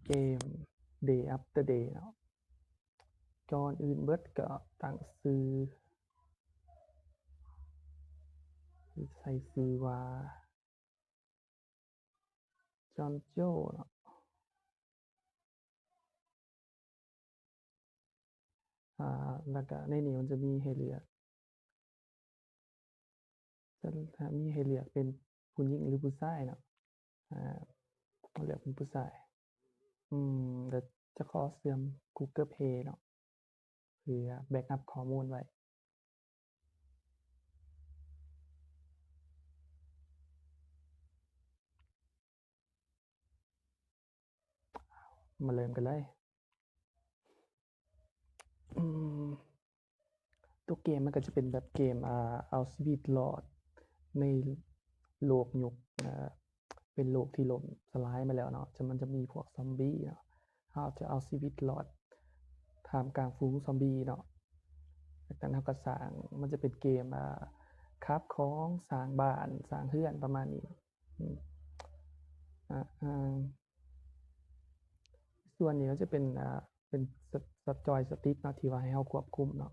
เกม Day After Day เนาะก่อนอื่นเบิดก็ตั้งชื่อใส่ชื่อว่าจอห์นโจ้เนาะแล้วก็ในนี้มันจะมีให้เลือกถ้ามีให้เลือกเป็นผู้หญิงหรือผู้ชายเนาะเลือกเป็นผู้ชายเดี๋ยวจะขอเสื่อม Google Play เนาะเพื่อแบ็กอัปข้อมูลไว้มาเริ่มกันเลยตัวเกมมันก็จะเป็นแบบเกมเอาชีวิตรอดในโลกยุคเป็นโลกที่ล่มสลายมาแล้วเนาะมันจะมีพวกซอมบี้เนาะเราจะเอาชีวิตรอดท่ามกลางฝูงซอมบี้เนาะจากนั้นเราก็สร้างมันจะเป็นเกมคราฟของสร้างบ้านสร้างเรือนประมาณนี้ส่วนนี้ก็จะเป็นจอยสติ๊กเนาะที่ว่าให้เราควบคุมเนาะ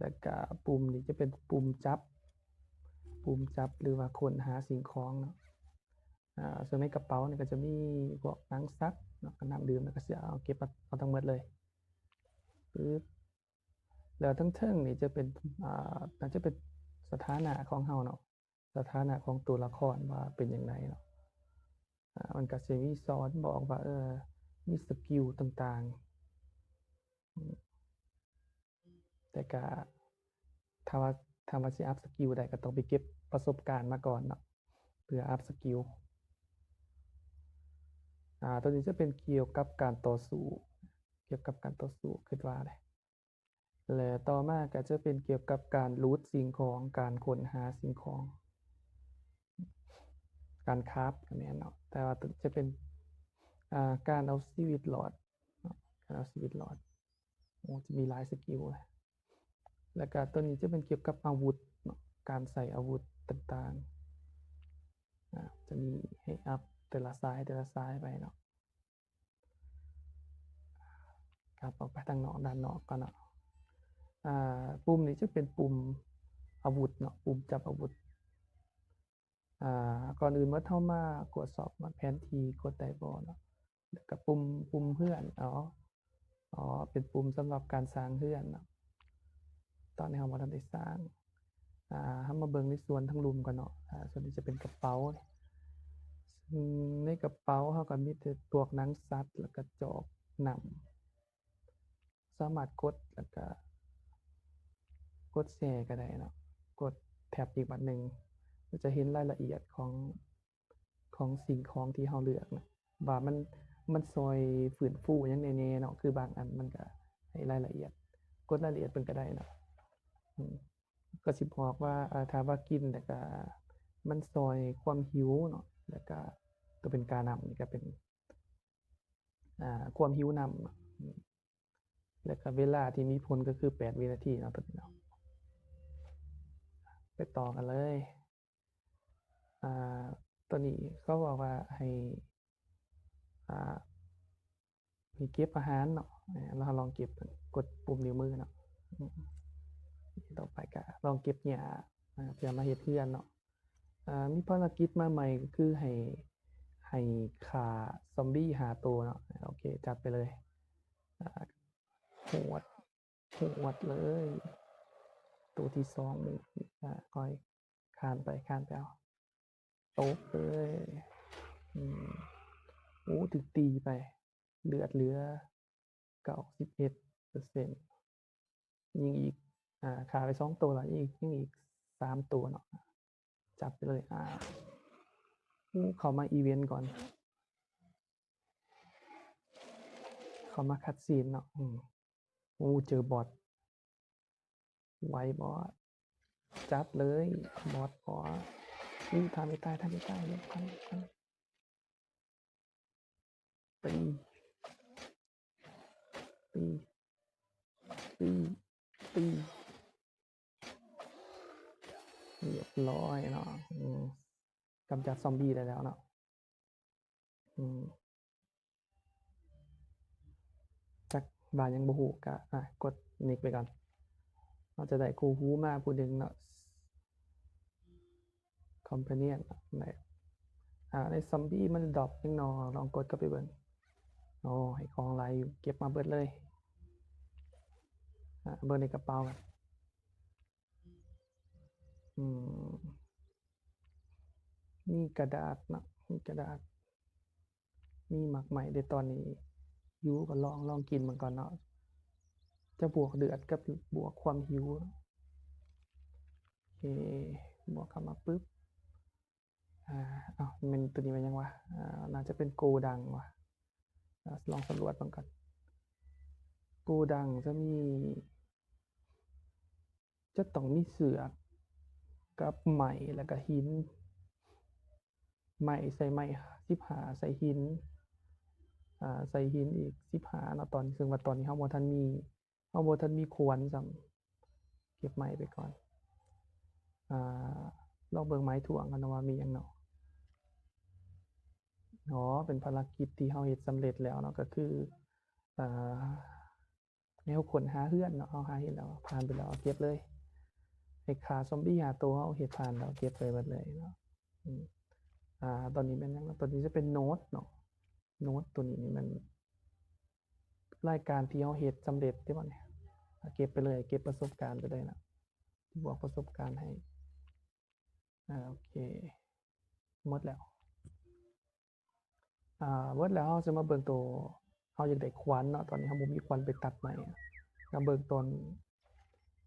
แล้วก็ปุ่มนี้จะเป็นปุ่มจับหรือว่าค้นหาสิ่งของเนาะส่วนในกระเป๋าเนี่ยก็จะมีพวกหนังสัตว์เนาะน้ำดื่มแล้วก็สิเอาเก็บเอาทั้งหมดเลยปึ๊บแล้วทั้งเทิงนี่จะเป็นน่าจะเป็นสถานะของเราเนาะสถานะของตัวละครว่าเป็นจั่งใดเนาะมันก็สิมีสอนบอกว่ามีสกิลต่างๆแต่ก็ถ้าว่าสิอัปสกิลได้ก็ต้องไปเก็บประสบการณ์มาก่อนเนาะเพื่ออัปสกิลตัวนี้จะเป็นเกี่ยวกับการต่อสู้คิดว่าได้และต่อมาก็จะเป็นเกี่ยวกับการรูทสิ่งของการค้นหาสิ่งของการคราฟก็แม่นเนาะแต่ว่าจะเป็นการเอาชีวิตรอดเนาะการเอาชีวิตรอดโอ้จะมีหลายสกิลเลยแล้วก็ตัวนี้จะเป็นเกี่ยวกับอาวุธเนาะการใส่อาวุธต่างๆจะมีให้อัพแต่ละซ้ายไปเนาะครับออกไปทางนอกด้านนอกก่อนเนาะปุ่มนี้จะเป็นปุ่มอาวุธเนาะปุ่มจับอาวุธก่อนอื่นเมื่อเข้ามากดสอบแผนที่กดได้บ่เนาะแล้วก็ปุ่มเพื่อนเป็นปุ่มสำหรับการสร้างเพื่อนเนาะตอนนี้เราบ่ทันได้สร้างเรามาเบิ่งในส่วนทั้งรุมก่อนเนาะส่วนนี้จะเป็นกระเป๋าในกระเป๋าเราก็มีแต่พวกหนังสัตว์แล้วก็จอกหนำสามารถกดแล้วก็แชร์ก็ได้เนาะกดแท็บอีกบัดหนึ่งก็จะเห็นรายละเอียดของสิ่งของที่เราเลือกนะว่ามันซอยฟื้นฟูหยังแน่ๆเนาะคือบางอันมันก็ให้รายละเอียดกดรายละเอียดเบิ่งก็ได้เนาะก็สิบอกว่าถ้าว่ากินแล้วก็มันซอยความหิวเนาะแล้วก็ตัวเป็นกานำนี่ก็เป็นความหิวนำแล้วก็เวลาที่มีผลก็คือ8วินาทีเนาะตัวนี้เนาะไปต่อกันเลยตัวนี้เขาบอกว่าให้เก็บอาหารเนาะเราลองเก็บกดปุ่มนิ้วมือเนาะต่อไปก็ลองเก็บหญ้าเพื่อมาเฮ็ดเรือนเนาะมีภารกิจมาใหม่ก็คือให้ฆ่าซอมบี้5ตัวเนาะโอเคจัดไปเลยโหดเลยตัวที่2นี่ค่อยคานไปเอาตบเลยโอ้ถูกตีไปเลือดเหลือ91%ยิงอีกฆ่าไป2ตัวแล้วยิงอีก3ตัวเนาะจัดไปเลยเข้ามาอีเวนต์ก่อนเข้ามาคัดซีนเนาะเจอบอทไวบอสจัดเลยบอสทำไม่ตายเลยทันตีตีตีตีเรียบร้อยเนาะกำจัดซอมบี้ได้แล้วเนาะ บายังบ่ฮู้ก็กดนิกไปก่อนเราจะได้คู่ฮู้มาผู้หนึงเนาะ companion ได้ในซอมบี้มันดรอปจังเนาะลองกดเข้าไปเบิ่งโอ้ให้ของหลายอยู่เก็บมาเบิดเลยเบิ่งในกระเป๋ากันมีกระดาษเนาะมีกระดาษมีหมักใหม่ในตอนนี้หิวก็ลองกินมันก่อนเนาะจะบวกเดือดกับบวกความหิวโอเคบวกเข้ามาปุ๊บมันตัวนี้มันยังวะน่าจะเป็นโกดังวะลองสำรวจมันก่อนโกดังจะต้องมีเสือกกับไหมแล้วก็หินไหมใส่ไหม15ใส่หินใส่หินอีก15เนาะตอนซึ่งว่าตอนนี้เฮาบ่ทันมีควรซ้ำเก็บไหมไปก่อนลองเบิ่งไม้ถ่วงกันเนาะว่ามีหยังเนาะเป็นภารกิจที่เฮาเฮ็ดสำเร็จแล้วเนาะก็คือแนวค้นหาเรือนเนาะเฮาหาเห็นแล้วผ่านไปแล้วเก็บเลยให้ฆ่าซอมบี้5ตัวเฮาเฮ็ดผ่านแล้วเก็บไปเบิดเลยเนาะตอนนี้แม่นหยังตอนนี้จะเป็นโน้ตเนาะโน้ตตัวนี้นี่มันรายการที่เฮาเฮ็ดสำเร็จได้บ่เนี่ยเก็บไปเลยเก็บประสบการณ์ไปเลยนะบวกประสบการณ์ให้โอเคหมดแล้วเบิดแล้วเฮาสิมาเบิ่งตัวเฮาอยากได้ควันเนาะตอนนี้เฮาบ่มีควันไปตัดไม้ก็เบิ่งตอน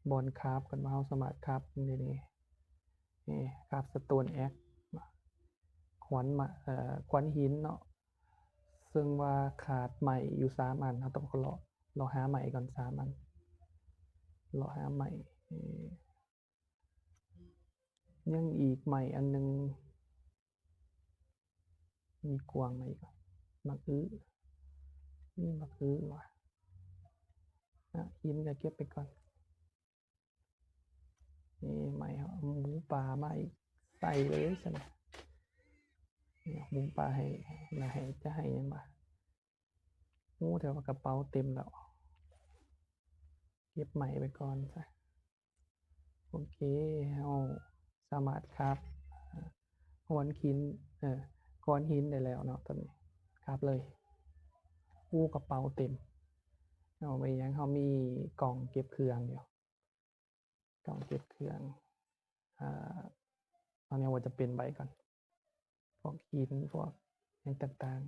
บอนคราฟกันว่าเฮาสามารถคราฟนี่คราฟสโตนแอ็กขวานหินเนาะซึ่งว่าขาดไหมอยู่3อันเฮาต้องรอหาไหมก่อน3อันรอหาไหมยังอีกไหมอันนึงมีกวางมาอีกมักอื้อนี่มักอื้อว่ะหินก็เก็บไปก่อนนี่ไหมหมูป่ามาอีกใส่เลยซั่นหมูป่าให้จะให้หยังวะโอ้แต่ว่ากระเป๋าเต็มแล้วเก็บไหมไปก่อนซะโอเคเฮาสามารถคราฟก้อนหินได้แล้วเนาะตอนนี้คราฟเลยกระเป๋าเต็มเอาไปยังเฮามีกล่องเก็บเครื่องอยู่กล่องเก็บเครื่องเอาแนวว่าจะเป็นไว้ก่อนพวกหินพวกหยังต่างๆ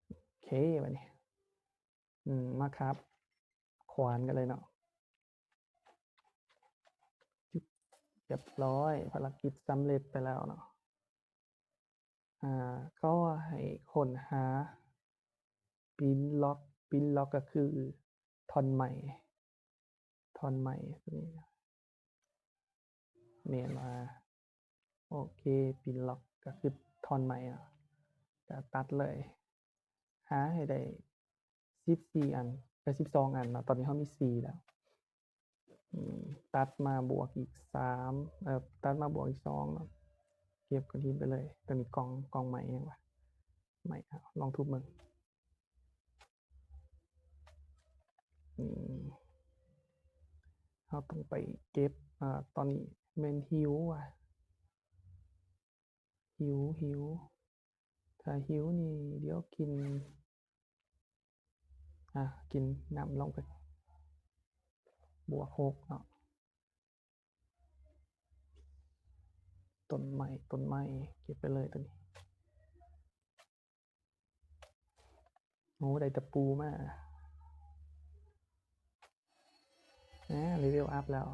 โอเคบัดนี้มาครับขวานกันเลยเนาะเรียบร้อยภารกิจสำเร็จไปแล้วเนาะก็ให้ค้นหาปิ้นล็อกก็คือท่อนไหมตัวนี้แม่นว่าโอเคปิ้นล็อกก็คือท่อนไหมเนาะก็ตัดเลยหาให้ได้14อัน12อันเนาะตอนนี้เฮามี4แล้วตัดมาบวกอีก3ตัดมาบวกอีก2เนาะเก็บก้อนหินไปเลยตัวนี้กล่องไหมหยังวะไหมลองทุบเบิ่งเราต้องไปเก็บตอนนี้แม่นหิวว่ะหิวถ้าหิวนี่เดี๋ยวกินน้ำลงไปบวก6เนาะต้นไม้เก็บไปเลยตัวนี้โอ้ได้ตะปูมาเลเวลอัพแล้ว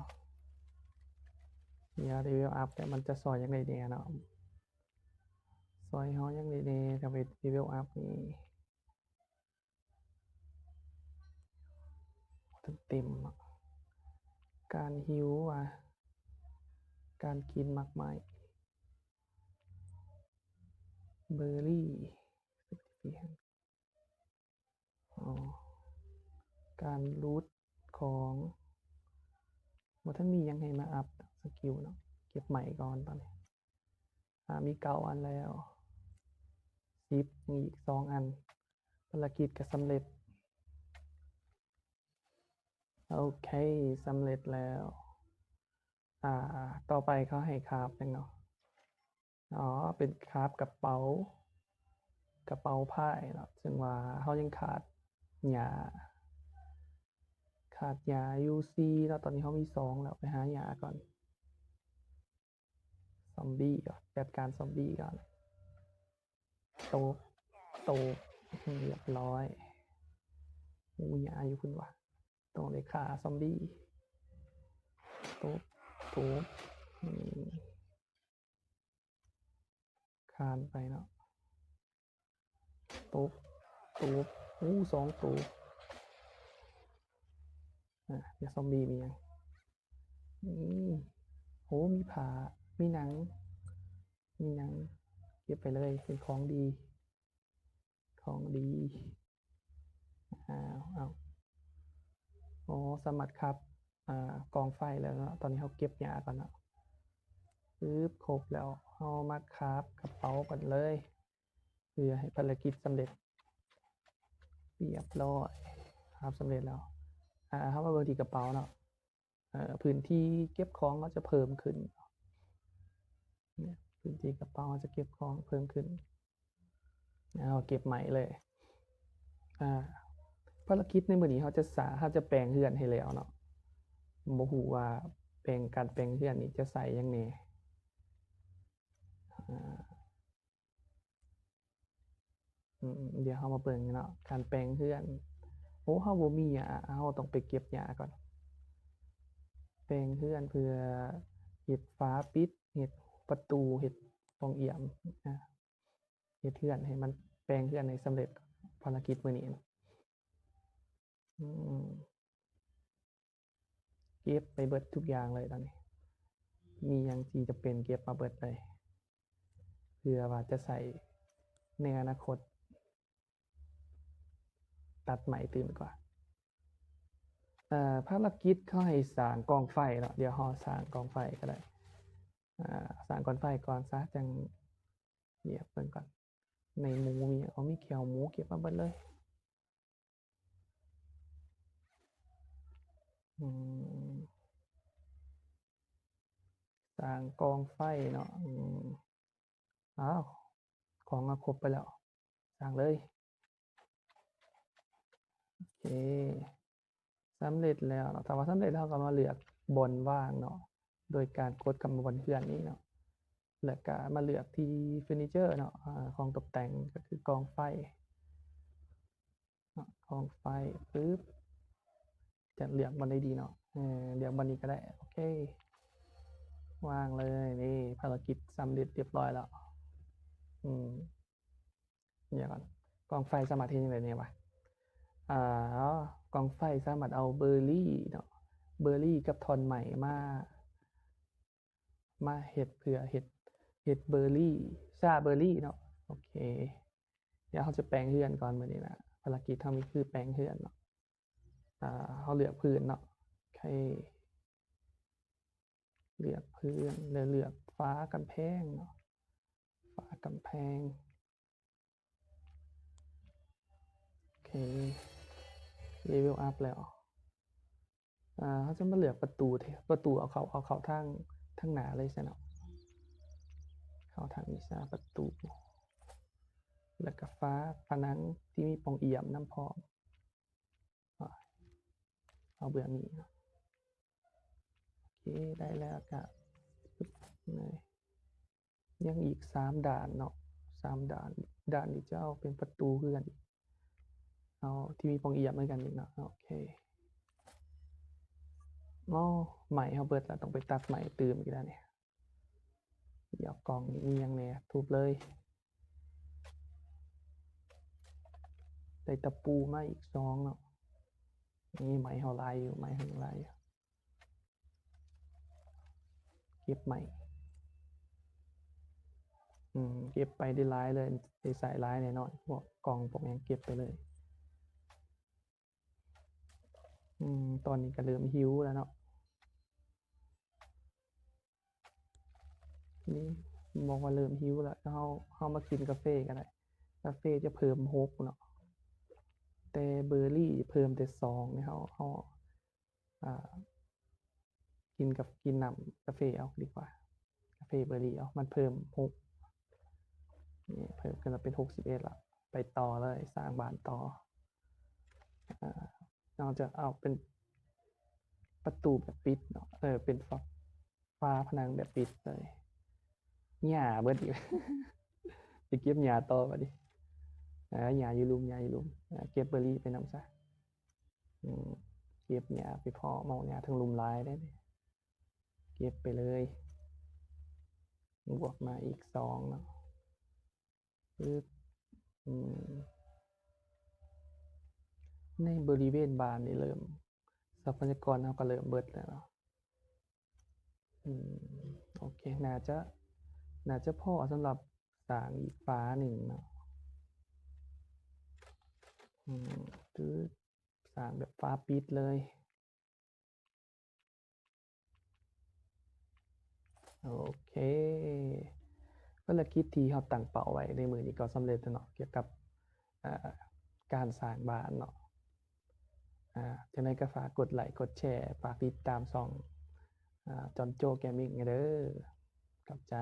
เดี๋ยวเลเวลอัพแต่มันจะซอยยังไงแน่เนาะซอยเฮายังไงแน่ถ้าไปเลเวลอัพนี่เต็มการหิวว่ะการกินมากมายเบอร์รี่การรูทของบ่ทันมีหยังให้มาอัพสกิลเนาะเก็บใหม่ก่อนตอนนี้มี9อันแล้ว 10มีอีก2อันภารกิจก็สำเร็จโอเคสำเร็จแล้วต่อไปเขาให้คราฟจังเนาะอ๋อเป็นคราฟกระเป๋ผ้ายเนาะซึ่งว่าเขายังขาดหญ้าอยู่4แล้วตอนนี้เขามี2แล้วไปหาหญ้าก่อนซอมบี้ก่อนจัดการซอมบี้ก่อนโตเรียบร้อยหญ้าอยู่พุ่นว่ะต้องได้ฆ่าซอมบี้โตคานไปเนาะโต2ตัวเดี๋ยวซอมบี้มียังโหมีผ้ามีหนังเก็บไปเลยเป็นของดีเอาอ๋อสมัครครับกองไฟแล้วเนาะตอนนี้เขาเก็บหญ้าก่อนเนาะปึ๊บครบแล้วเอามาคราฟกระเป๋าก่อนเลยเพื่อให้ภารกิจสำเร็จเรียบร้อยครับสำเร็จแล้วเข้ามาเบอร์ที่กระเป๋าเนาะพื้นที่เก็บของก็จะเพิ่มขึ้นเนี่ยพื้นที่กระเป๋าจะเก็บของเพิ่มขึ้นเอาเก็บใหม่เลยภารกิจในมื้อนี้เขาจะแปลงเฮือนให้แล้วเนาะบ่ฮู้ว่าการแปลงเฮือนนี่จะใส่หยังแหน่เดี๋ยวเรามาเบิ่งเนาะการแปลงเฮือนโอ้เราบ่มีหญ้าเราต้องไปเก็บหญ้าก่อนแปลงเฮือนเพื่อเฮ็ดฝาปิดเฮ็ดประตูเฮ็ดห้องเอี่ยมเฮ็ดเฮือนให้มันแปลงเฮือนให้สำเร็จภารกิจมื้อนี้เก็บไปเบิดทุกอย่างเลยตอนนี้มีหยังที่จะเป็นเก็บมาเบิดเลยเพื่อว่าจะใส่ในอนาคตตัดใหม่ตื่นกว่าภารกิจเขาให้สร้างกองไฟเนาะเดี๋ยวเราสร้างกองไฟก็ได้สร้างกองไฟก่อนซะจังเดี๋ยวเบิ่งก่อนในหมูมีมีแขวหมูเก็บมาเบิดเลยสร้างกองไฟเนาะอ้าวของครบไปแล้วสร้างเลยโอเคสำเร็จแล้วเนาะถ้าว่าสำเร็จแล้วก็มาเลือกบนว่างเนาะโดยการกดคำว่าบนเพื่อนนี้เนาะแล้วก็มาเลือกที่เฟอร์นิเจอร์เนาะของตกแต่งก็คือกองไฟปึ๊บจะเลือกบนได้ดีเนาะเลือกบนนี้ก็ได้โอเควางเลยนี่ภารกิจสำเร็จเรียบร้อยแล้วเดี๋ยวก่อนกองไฟสามารถเฮ็ดจั่งใดแหน่วะกองไฟสามารถเอาเบอร์รี่เนาะเบอร์รี่กับท่อนไม้มาเฮ็ดเพื่อเฮ็ดเบอร์รี่ชาเบอร์รี่เนาะโอเคเดี๋ยวเราจะแปลงเรือนก่อนมื้อนี้นะภารกิจเรามีคือแปลงเรือนเนาะเราเลือกพื้นเนาะโอเคเลือกพื้นแล้วเลือกฟ้ากำแพงเนาะฟ้ากำแพงโอเคเลเวลอัพแล้วเขาจะมาเลือกประตูเอาเข้าทางหน้าเลยซะเนาะเข้าทางนี้ซะประตูแล้วก็ฟ้าผนังที่มีปล่องเอี่ยมนำพร้อมเอาเบื้องนี้เนาะโอเคได้แล้วก็ยังอีก3ด่านเนาะ3ด่านนี้จะเอาเป็นประตูคือกันอีกเอาที่มีปล่องเอี่ยมเหมือนกันอีกเนาะโอเคใหม่เราเบิดแล้วต้องไปตัดใหม่ตื่มอีกแล้วเนี่ยเดี๋ยวกล่องนี้มีหยังแหน่ทุบเลยได้ตะปูมาอีก2เนาะนี่ไม้เราหลายอยู่เก็บใหม่เก็บไปได้หลายเลยได้ใส่หลายแน่นอนพวกกล่องพวกหยังเก็บไปเลยตอนนี้ก็เริ่มหิวแล้วเนาะนี่บอกว่าเริ่มหิวแล้วเรามากินกาแฟกันได้ก าเฟ่จะเพิ่ม6เนาะแต่เบอร์รี่เพิ่มแต่2เนี่ยเราอ่ากินน้ำกาแฟเอาดีกว่ากาแฟเบอร์รี่เอามันเพิ่ม6นี่เพิ่มขึ้นมาเป็น61ละไปต่อเลยสร้างบ้านต่อเราจะเอาเป็นประตูแบบปิดเนาะเป็นฟ้าผนังแบบปิดเลยหญ้าเบิดอีก จะเก็บหญ้าต่อบัดนี้หญ้าอยู่ลุมเก็บเบอร์รี่ไปนำซะเก็บหญ้าไปเพาะเมาหญ้าทั้งลุมหลายได้เดะเก็บไปเลยบวกมาอีก2เนาะปึ๊บในบริเวณบ้านนี่เริ่มทรัพยากรเราก็เริ่มเบิดแล้วเนาะโอเคน่าจะพอสำหรับสร้างอีกฟ้าหนึ่งเนาะปึ๊บสร้างแบบฟ้าปิดเลยโอเคภารกิจที่เราตั้งเป้าไว้ในมื้อนี้ก็สำเร็จแล้วเนาะเกี่ยวกับการสร้างบ้านเนาะจังได๋ก็ฝากกดไลค์กดแชร์ฝากติดตามช่องจอนโจ้ Gaming เด้อขอบใจ